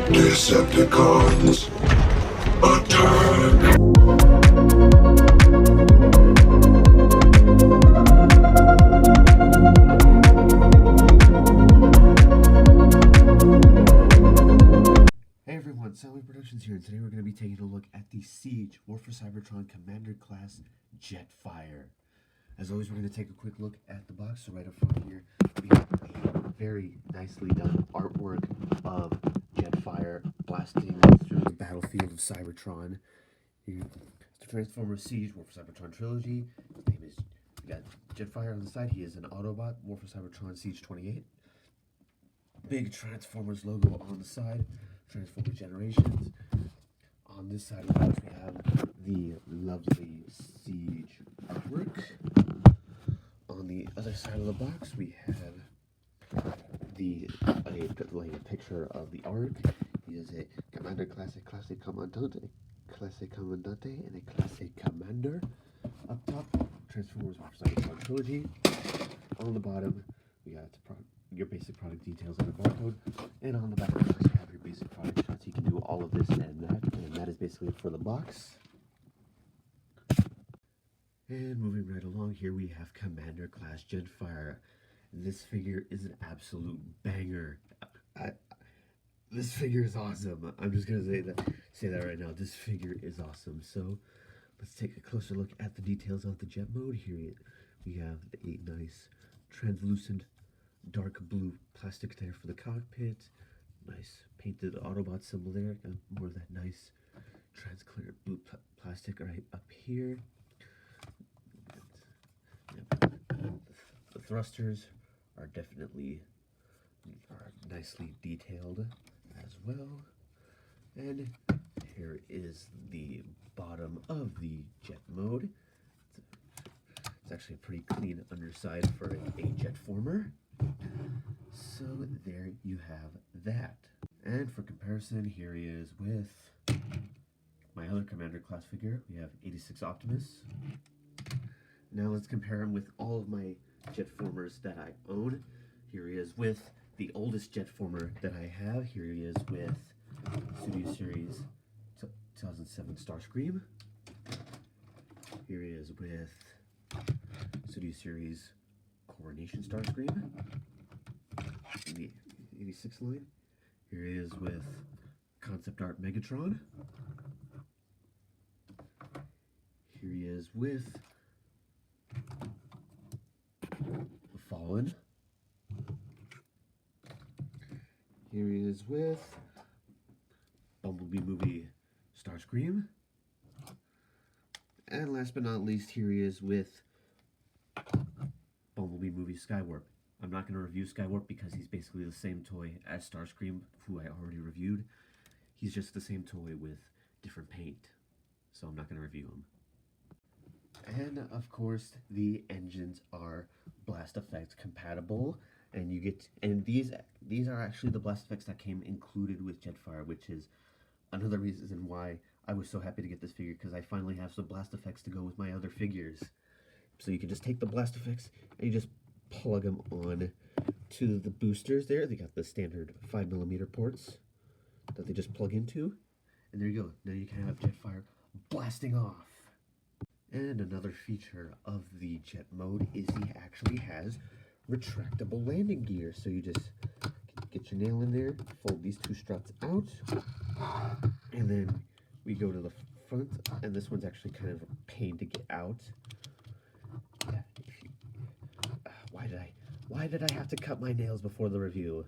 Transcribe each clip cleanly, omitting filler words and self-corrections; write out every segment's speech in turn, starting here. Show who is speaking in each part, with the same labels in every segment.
Speaker 1: Decepticons, attack!
Speaker 2: Hey everyone, Sally Productions here, and today we're going to be taking a look at the Siege War for Cybertron Commander Class Jetfire. As always, we're going to take a quick look at the box. So right up front here, we have a very nicely done artwork of Jetfire blasting through the battlefield of Cybertron. The Transformer Siege War for Cybertron trilogy. His name is, we got Jetfire on the side. He is an Autobot, War for Cybertron Siege 28. Big Transformers logo on the side. Transformer Generations. On this side of the box, we have the lovely Siege artwork. On the other side of the box, we have a picture of the arc. He is a Commander Classic Comandante, and a Classic Commander. Up top, Transformers Cybertron Trilogy. On the bottom, we got your basic product details on the barcode, and on the back of the box, you have your basic product shots. You can do all of this and that is basically it for the box. And moving right along, here we have Commander Class Jetfire. This figure is an absolute banger. This figure is awesome. I'm just gonna say that right now. This figure is awesome. So let's take a closer look at the details of the jet mode. Here we have a nice translucent dark blue plastic there for the cockpit. Nice painted Autobot symbol there. Got more of that nice transparent blue plastic right up here. The thrusters are definitely nicely detailed as well. And here is the bottom of the jet mode. It's actually a pretty clean underside for a jet former. So there you have that. And for comparison, here he is with my other Commander class figure. We have 86 Optimus. Now let's compare him with all of my Jetformers that I own. Here he is with the oldest Jetformer that I have. Here he is with Studio Series 2007 Starscream. Here he is with Studio Series Coronation Starscream in the 86 line. Here he is with Concept Art Megatron. Here he is with The Fallen. Here he is with Bumblebee movie Starscream. And last but not least, here he is with Bumblebee movie Skywarp. I'm not going to review Skywarp because he's basically the same toy as Starscream, who I already reviewed. He's just the same toy with different paint, so I'm not going to review him. And of course, the engines are blast effects compatible, and these are actually the blast effects that came included with Jetfire, which is another reason why I was so happy to get this figure, because I finally have some blast effects to go with my other figures. So you can just take the blast effects and you just plug them on to the boosters there. They got the standard 5mm ports that they just plug into, and there you go. Now you can have Jetfire blasting off. And another feature of the jet mode is he actually has retractable landing gear. So you just get your nail in there, fold these two struts out, and then we go to the front, and this one's actually kind of a pain to get out. Yeah, why did I have to cut my nails before the review?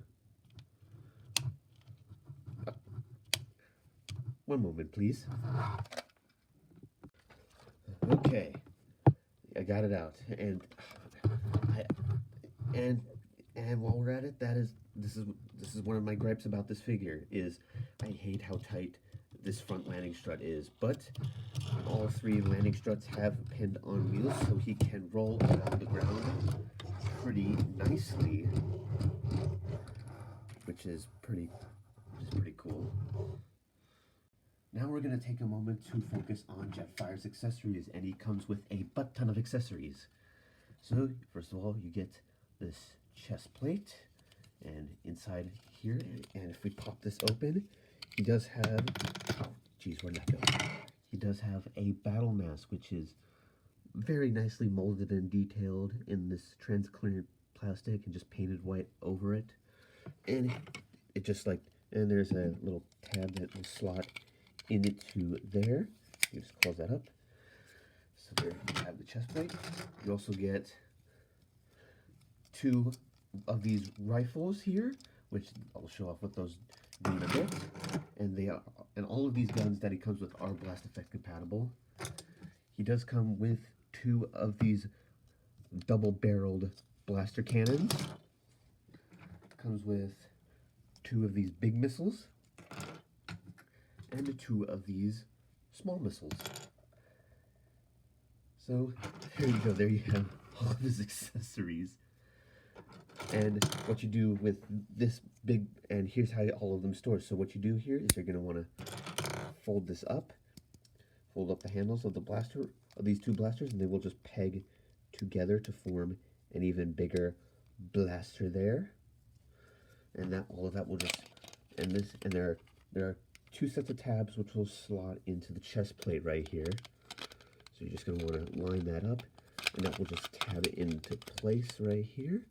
Speaker 2: One moment, please. Okay, I got it out, and while we're at it, this is one of my gripes about this figure is I hate how tight this front landing strut is, but all three landing struts have pinned on wheels, so he can roll along the ground pretty nicely, which is pretty cool. Now we're going to take a moment to focus on Jetfire's accessories, and he comes with a butt ton of accessories. So, first of all, you get this chest plate, and inside here, and if we pop this open, he does have, geez, where'd that go? He does have a battle mask, which is very nicely molded and detailed in this transparent plastic and just painted white over it. And it just like, and there's a little tab that will slot into there. You just close that up. So there you have the chest plate. You also get 2 of these rifles here, which I'll show off what those do in a bit. And they are, and all of these guns that he comes with are blast effect compatible. He does come with 2 of these double-barreled blaster cannons. Comes with 2 of these big missiles and 2 of these small missiles. So there you go. There you have all of his accessories. And what you do with this big, and here's how all of them store. So what you do here is you're going to want to fold this up, fold up the handles of the blaster, of these 2 blasters, and they will just peg together to form an even bigger blaster there. And that all of that will just, and this, and there are 2 sets of tabs which will slot into the chest plate right here. So you're just going to want to line that up, and that will just tab it into place right here.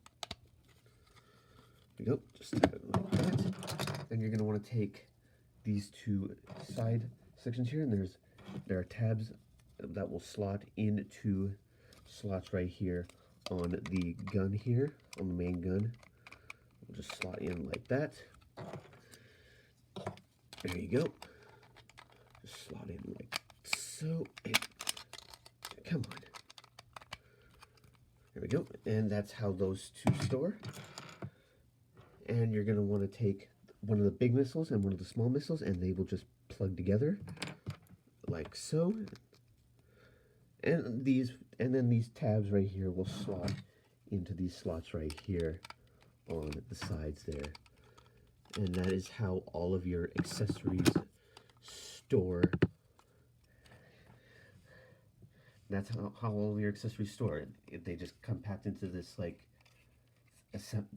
Speaker 2: There you go, just tab it like that. Then you're going to want to take these 2 side sections here, and there are tabs that will slot into slots right here on the gun here, on the main gun. We'll just slot in like that. There you go. Just slot in like so. And come on. There we go. And that's how those 2 store. And you're going to want to take one of the big missiles and one of the small missiles, and they will just plug together like so. And then these tabs right here will slot into these slots right here on the sides there. And that is how all of your accessories store. That's how all of your accessories store. They just come packed into this like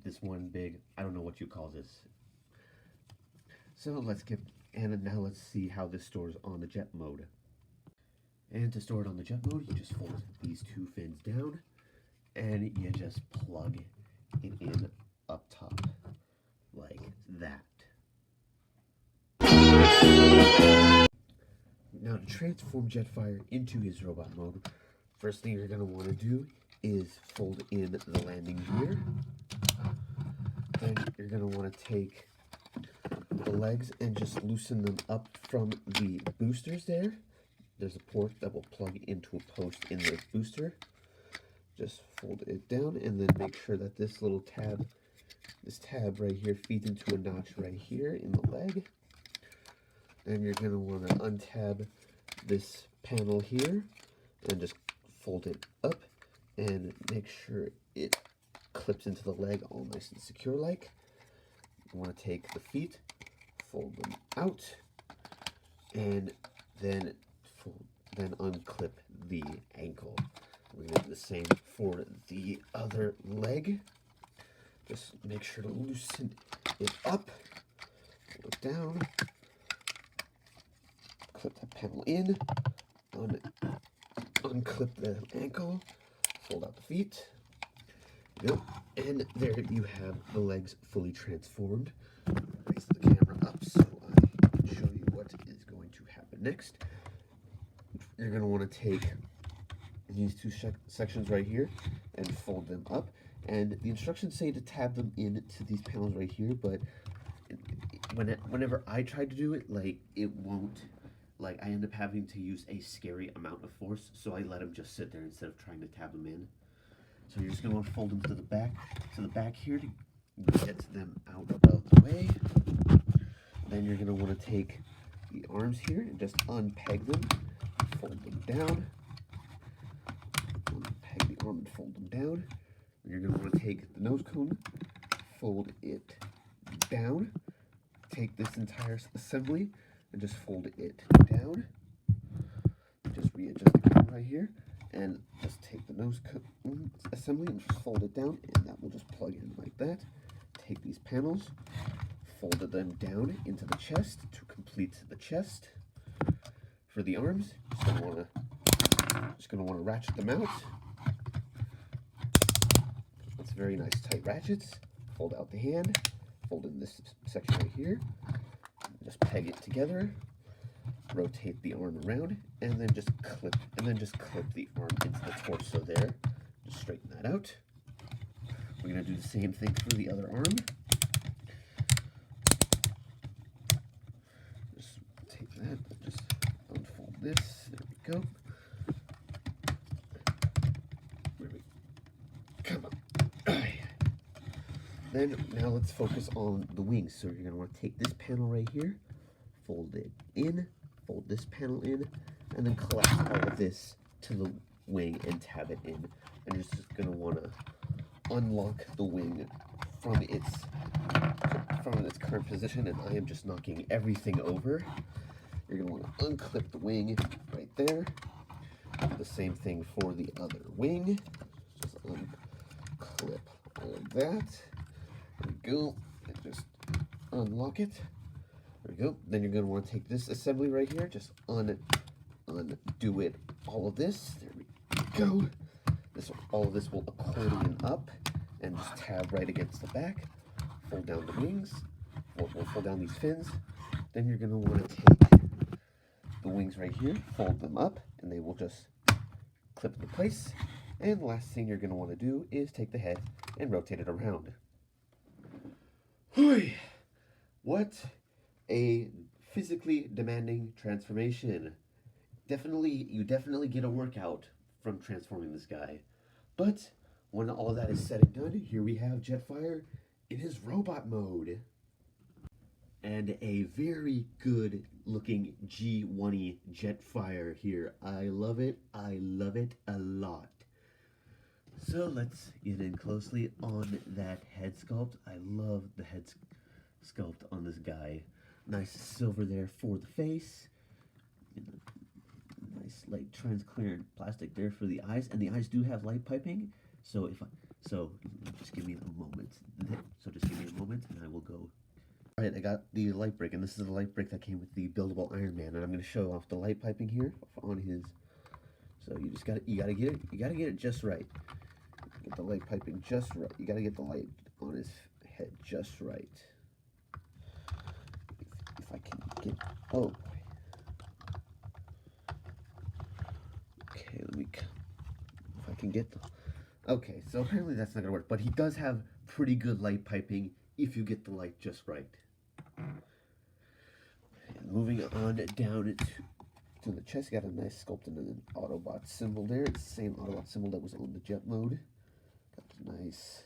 Speaker 2: this one big, I don't know what you call this. So now let's see how this stores on the jet mode. And to store it on the jet mode, you just fold these 2 fins down, and you just plug it in up top, like that. Now to transform Jetfire into his robot mode, first thing you're going to want to do is fold in the landing gear. Then you're going to want to take the legs and just loosen them up from the boosters there. There's a port that will plug into a post in the booster. Just fold it down and then make sure that this little tab, this tab right here feeds into a notch right here in the leg. Then you're going to want to untab this panel here and just fold it up and make sure it clips into the leg all nice and secure like. You want to take the feet, fold them out, and then unclip the ankle. We're going to do the same for the other leg. Just make sure to loosen it up, pull it down, clip that panel in, unclip the ankle, fold out the feet. Yep. And there you have the legs fully transformed. Raise the camera up so I can show you what is going to happen next. You're going to want to take these 2 sections right here and fold them up. And the instructions say to tab them into these panels right here, but whenever I try to do it, like, it won't, like, I end up having to use a scary amount of force, so I let them just sit there instead of trying to tab them in. So you're just going to want to fold them to the back here to get them out of the way. Then you're going to want to take the arms here and just unpeg them, fold them down, unpeg the arm and fold them down. You're going to want to take the nose cone, fold it down, take this entire assembly and just fold it down. Just readjust the camera right here and just take the nose cone assembly and just fold it down, and that will just plug in like that. Take these panels, fold them down into the chest to complete the chest. For the arms, just gonna wanna ratchet them out. That's very nice tight ratchets. Fold out the hand, fold in this section right here, just peg it together, rotate the arm around, and then just clip the arm into the torso there. Just straighten that out. We're gonna do the same thing for the other arm. Just take that, just unfold this. There we go. Come on. Then now let's focus on the wings. So you're gonna want to take this panel right here, fold it in, fold this panel in, and then collapse all of this to the wing and tab it in. And you're just gonna want to unlock the wing from its current position, and I am just knocking everything over. You're gonna want to unclip the wing right there. Do the same thing for the other wing. Just unclip all of that. There we go. And just unlock it. There we go. Then you're going to want to take this assembly right here. Just undo it. All of this. There we go. All of this will accordion up and just tab right against the back. Fold down the wings. We'll fold down these fins. Then you're going to want to take the wings right here, fold them up, and they will just clip into place. And the last thing you're going to want to do is take the head and rotate it around. Hui! What a physically demanding transformation. You definitely get a workout from transforming this guy. But when all of that is said and done, here we have Jetfire in his robot mode. And a very good looking G1-y Jetfire here. I love it a lot. So let's get in closely on that head sculpt. I love the head sculpt on this guy. Nice silver there for the face. Nice light transparent plastic there for the eyes, and the eyes do have light piping. So just give me a moment. And I will go. All right, I got the light brick, and this is the light brick that came with the buildable Iron Man, and I'm going to show off the light piping here on his. So you gotta get it just right. Get the light piping just right. You gotta get the light on his head just right. If I can get, oh. Okay, if I can get the, okay, so apparently that's not gonna work, but he does have pretty good light piping if you get the light just right. And moving on down to the chest, got a nice sculpted and an Autobot symbol there. It's the same Autobot symbol that was on the jet mode. Got nice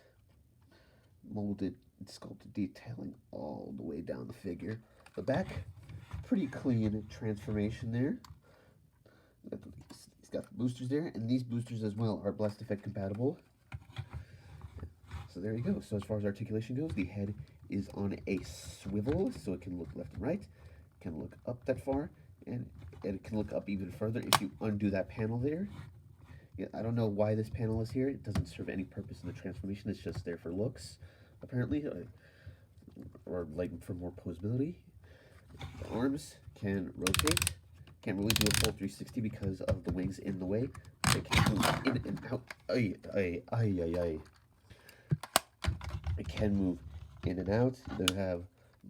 Speaker 2: molded and sculpted detailing all the way down the figure. The back, pretty clean transformation there. He's got the boosters there, and these boosters as well are Blast Effect compatible. So there you go. So as far as articulation goes, the head is on a swivel, so it can look left and right. It can look up that far, and it can look up even further if you undo that panel there. Yeah, I don't know why this panel is here. It doesn't serve any purpose in the transformation. It's just there for looks, apparently, or like for more posability. The arms can rotate. Can't really do a full 360 because of the wings in the way. They can move in and out. It can move in and out. They have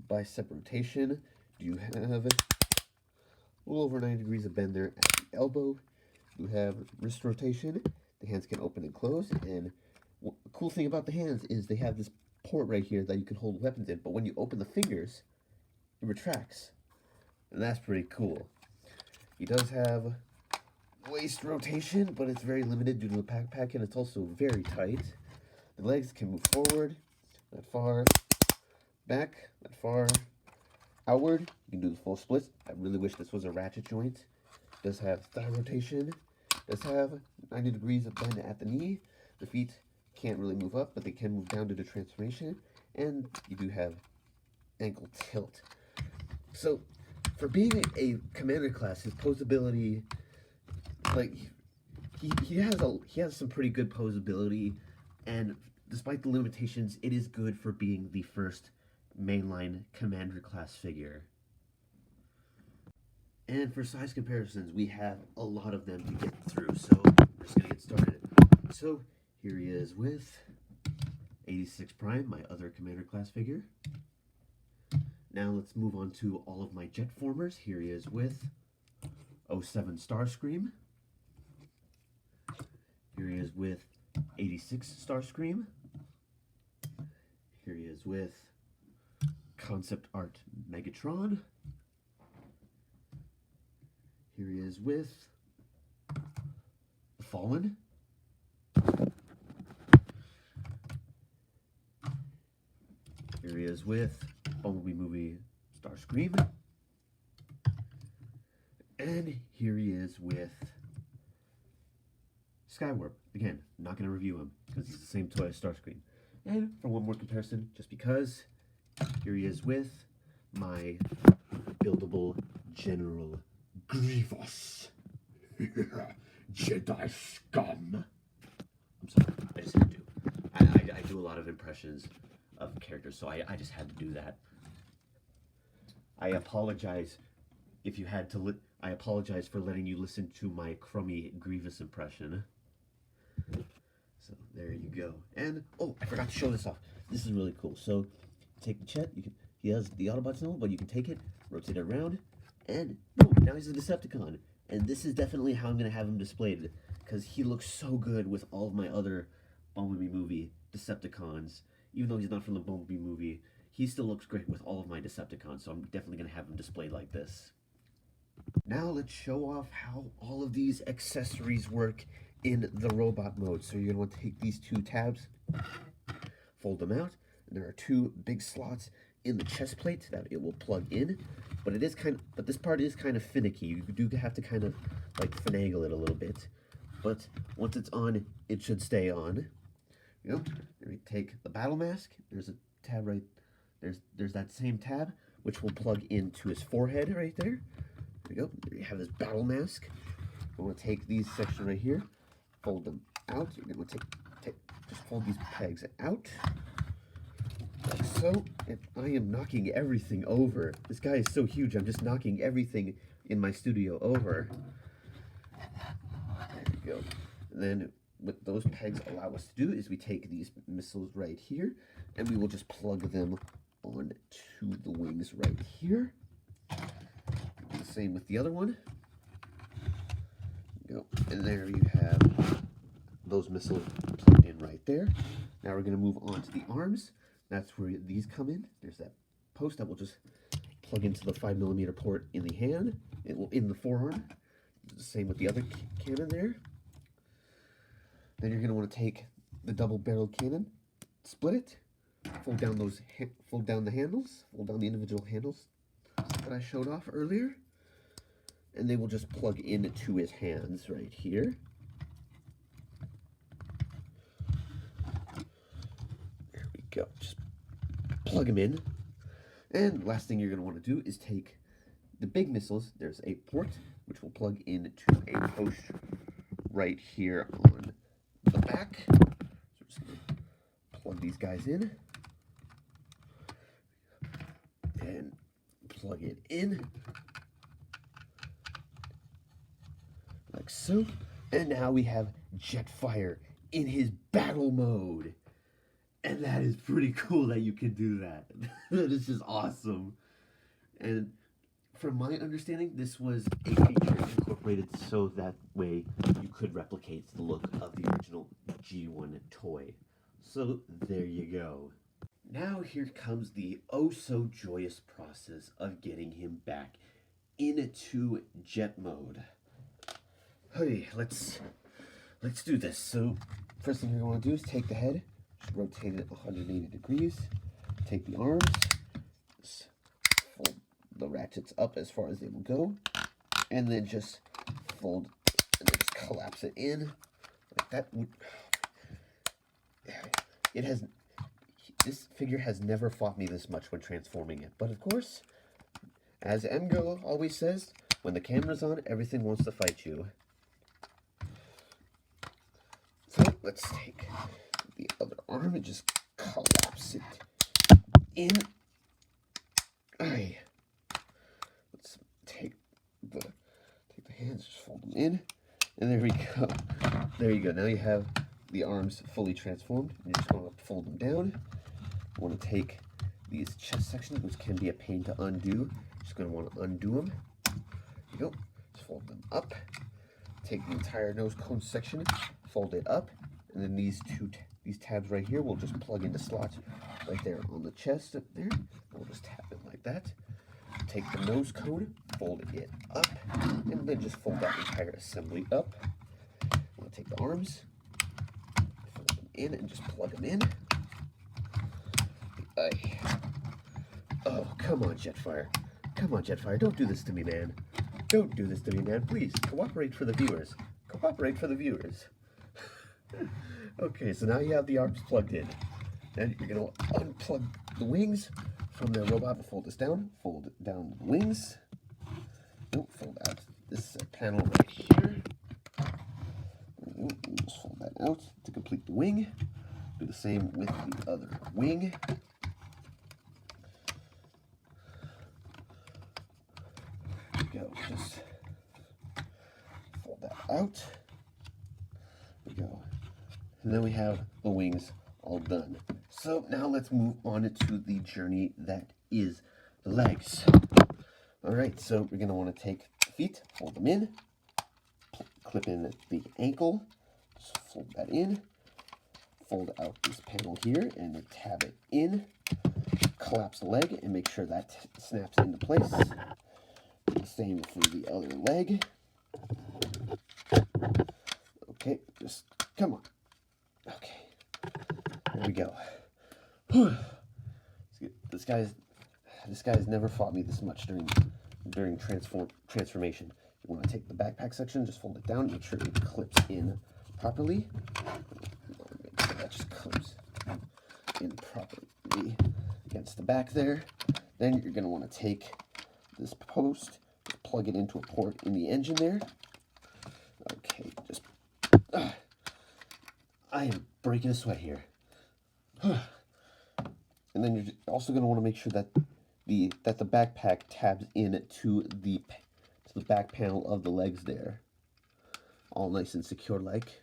Speaker 2: bicep rotation. You have a little over 90 degrees of bend there at the elbow. You have wrist rotation. The hands can open and close. And the cool thing about the hands is they have this port right here that you can hold weapons in. But when you open the fingers, it retracts. And that's pretty cool. He does have waist rotation, but it's very limited due to the backpack, and it's also very tight. The legs can move forward, that far, back, that far, outward. You can do the full splits. I really wish this was a ratchet joint. It does have thigh rotation. It does have 90 degrees of bend at the knee. The feet can't really move up, but they can move down due to transformation. And you do have ankle tilt. So, for being a commander class, his posability, like, he has some pretty good posability, and despite the limitations, it is good for being the first mainline Commander Class figure. And for size comparisons, we have a lot of them to get through, so we're just going to get started. So here he is with 86 Prime, my other Commander Class figure. Now let's move on to all of my jet formers. Here he is with 07 Starscream. Here he is with 86 Starscream. Here he is with Concept Art Megatron. Here he is with The Fallen. Here he is with Bumblebee Movie Starscream. And here he is with Skywarp. Again, not going to review him because it's the same toy as Starscream. And for one more comparison, just because, here he is with my buildable General Grievous.
Speaker 1: Jedi scum.
Speaker 2: I'm sorry, I just had to. I do a lot of impressions of characters, so I just had to do that. I apologize if you had to. I apologize for letting you listen to my crummy Grievous impression. So there you go. And oh, I forgot to show this off. This is really cool. So take the Chet. He has the Autobot symbol, but you can take it, rotate it around, and boom! Now he's a Decepticon. And this is definitely how I'm gonna have him displayed, because he looks so good with all of my other Bumblebee movie Decepticons. Even though he's not from the Bumblebee movie, he still looks great with all of my Decepticons. So I'm definitely gonna have him displayed like this. Now let's show off how all of these accessories work in the robot mode. So you're gonna want to take these two tabs, fold them out, and there are two big slots in the chest plate that it will plug in. But this part is kind of finicky. You do have to kind of like finagle it a little bit. But once it's on, it should stay on. You know, then we take the battle mask. There's a tab right there's that same tab which will plug into his forehead right there. There we go. There you have his battle mask. We're going to take these sections right here, fold them out. You're going to just fold these pegs out, like so. And I am knocking everything over. This guy is so huge, I'm just knocking everything in my studio over. There we go. And then what those pegs allow us to do is we take these missiles right here, and we will just plug them on to the wings right here. Do the same with the other one. Go. And there you have those missiles plugged in right there. Now we're going to move on to the arms. That's where these come in. There's that post that will just plug into the 5mm port in the hand. It will in the forearm. The same with the other cannon there. Then you're going to want to take the double-barreled cannon, split it, fold down the handles, fold down the individual handles that I showed off earlier, and they will just plug into his hands right here. There we go. Just plug them in. And last thing you're going to want to do is take the big missiles. There's a port which will plug into a post right here on the back. So we're just going to plug these guys in and plug it in like so. And now we have Jetfire in his battle mode, and that is pretty cool that you can do that. That is just awesome. And from my understanding, this was a feature incorporated so that way you could replicate the look of the original G1 toy. So there you go. Now here comes the oh so joyous process of getting him back into jet mode. Hey, let's do this. So first thing you're going to do is take the head, just rotate it 180 degrees, take the arms, just fold the ratchets up as far as they will go, and then just fold and then just collapse it in like that. This figure has never fought me this much when transforming it, but of course, as Emgo always says, when the camera's on, everything wants to fight you. So let's take the other arm and just collapse it in Alright. Let's take the hands, just fold them in. And there we go. There you go. Now you have the arms fully transformed. You're just going to fold them down. You want to take these chest sections, which can be a pain to undo. Just going to want to undo them. There you go. Just fold them up. Take the entire nose cone section, fold it up, and then these tabs right here will just plug into slots right there on the chest up there. We'll just tap it like that. Take the nose cone, fold it up, and then just fold that entire assembly up. We'll take the arms, fold them in, and just plug them in. Oh, come on, Jetfire. Come on, Jetfire. Don't do this to me, man. Don't do this to me, man. Please, cooperate for the viewers. Cooperate for the viewers. Okay, so now you have the arms plugged in. Then you're going to unplug the wings from the robot and fold this down. Fold down the wings. Don't fold out this panel right here. Just fold that out to complete the wing. Do the same with the other wing. Go, just fold that out. There we go. And then we have the wings all done. So now let's move on to the journey that is the legs. Alright, so we're going to want to take the feet, fold them in, clip in the ankle, just fold that in, fold out this panel here and then tab it in, collapse the leg and make sure that snaps into place. The same for the other leg. Okay, just come on. Okay, there we go. This guy's never fought me this much during transformation. You want to take the backpack section, just fold it down, make sure it clips in properly. Make sure that just clips in properly against the back there. Then you're going to want to take this post, just plug it into a port in the engine there. Okay, just I am breaking a sweat here. And then you're also going to want to make sure that the backpack tabs in to the back panel of the legs there, all nice and secure like.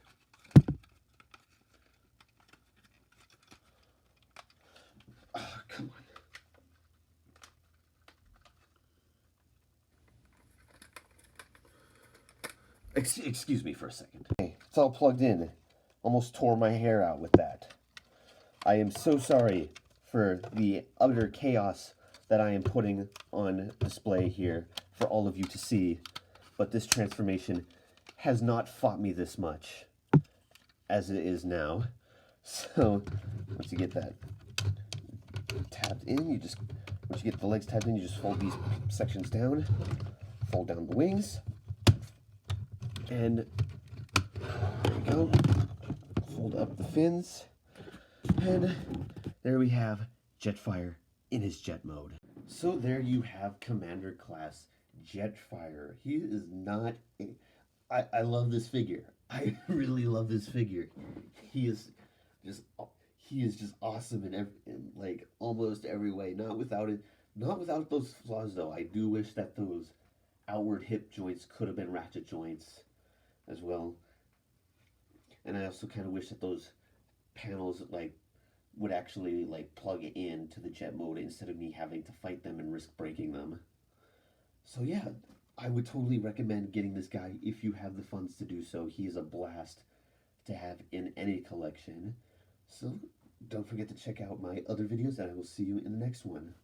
Speaker 2: Oh, come on. Excuse me for a second. Okay, it's all plugged in. Almost tore my hair out with that. I am so sorry for the utter chaos that I am putting on display here for all of you to see, but this transformation has not fought me this much as it is now. So once you get that tabbed in, once you get the legs tabbed in, you just fold these sections down, fold down the wings, and there we go. Fold up the fins, and there we have Jetfire in his jet mode. So there you have Commander Class Jetfire. He is not I love this figure. I really love this figure. He is just awesome in like almost every way. Not without those flaws though. I do wish that those outward hip joints could have been ratchet joints as well. And I also kind of wish that those panels would actually plug in to the jet mode instead of me having to fight them and risk breaking them. So yeah, I would totally recommend getting this guy if you have the funds to do so. He is a blast to have in any collection. So don't forget to check out my other videos, and I will see you in the next one.